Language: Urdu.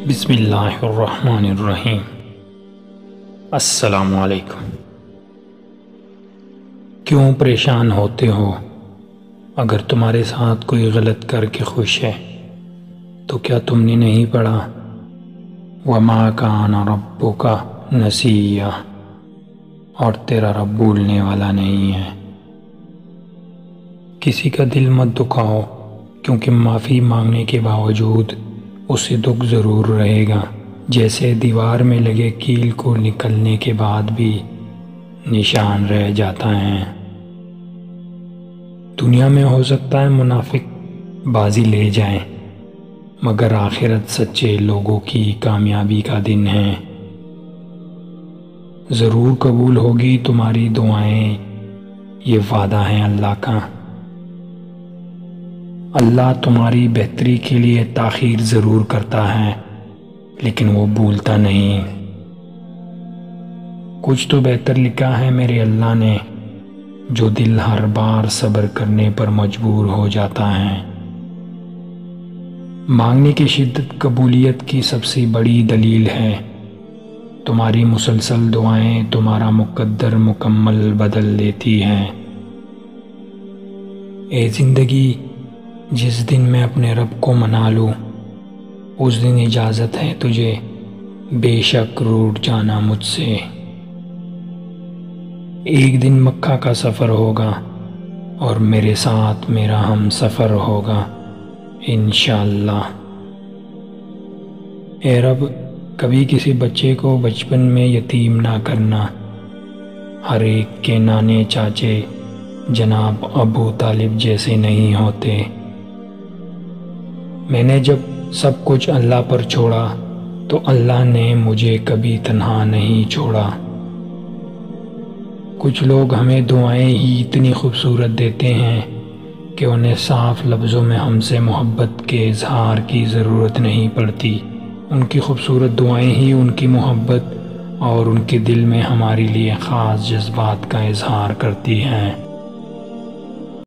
بسم اللہ الرحمن الرحیم۔ السلام علیکم۔ کیوں پریشان ہوتے ہو؟ اگر تمہارے ساتھ کوئی غلط کر کے خوش ہے تو کیا تم نے نہیں پڑھا وَمَا كَانَ رَبُّكَ نَسِيًّا، اور تیرا رب بھولنے والا نہیں ہے۔ کسی کا دل مت دکھاؤ، کیونکہ معافی مانگنے کے باوجود اسے دکھ ضرور رہے گا، جیسے دیوار میں لگے کیل کو نکلنے کے بعد بھی نشان رہ جاتا ہے۔ دنیا میں ہو سکتا ہے منافق بازی لے جائیں، مگر آخرت سچے لوگوں کی کامیابی کا دن ہے۔ ضرور قبول ہوگی تمہاری دعائیں، یہ وعدہ ہے اللہ کا۔ اللہ تمہاری بہتری کے لیے تاخیر ضرور کرتا ہے، لیکن وہ بھولتا نہیں۔ کچھ تو بہتر لکھا ہے میرے اللہ نے، جو دل ہر بار صبر کرنے پر مجبور ہو جاتا ہے۔ مانگنے کی شدت قبولیت کی سب سے بڑی دلیل ہے۔ تمہاری مسلسل دعائیں تمہارا مقدر مکمل بدل دیتی ہیں۔ اے زندگی، جس دن میں اپنے رب کو منا لوں، اس دن اجازت ہے تجھے بے شک روٹ جانا مجھ سے۔ ایک دن مکہ کا سفر ہوگا اور میرے ساتھ میرا ہم سفر ہوگا انشاءاللہ۔ اے رب، کبھی کسی بچے کو بچپن میں یتیم نہ کرنا۔ ہر ایک کے نانے چاچے جناب ابو طالب جیسے نہیں ہوتے۔ میں نے جب سب کچھ اللہ پر چھوڑا تو اللہ نے مجھے کبھی تنہا نہیں چھوڑا۔ کچھ لوگ ہمیں دعائیں ہی اتنی خوبصورت دیتے ہیں کہ انہیں صاف لفظوں میں ہم سے محبت کے اظہار کی ضرورت نہیں پڑتی۔ ان کی خوبصورت دعائیں ہی ان کی محبت اور ان کے دل میں ہمارے لیے خاص جذبات کا اظہار کرتی ہیں۔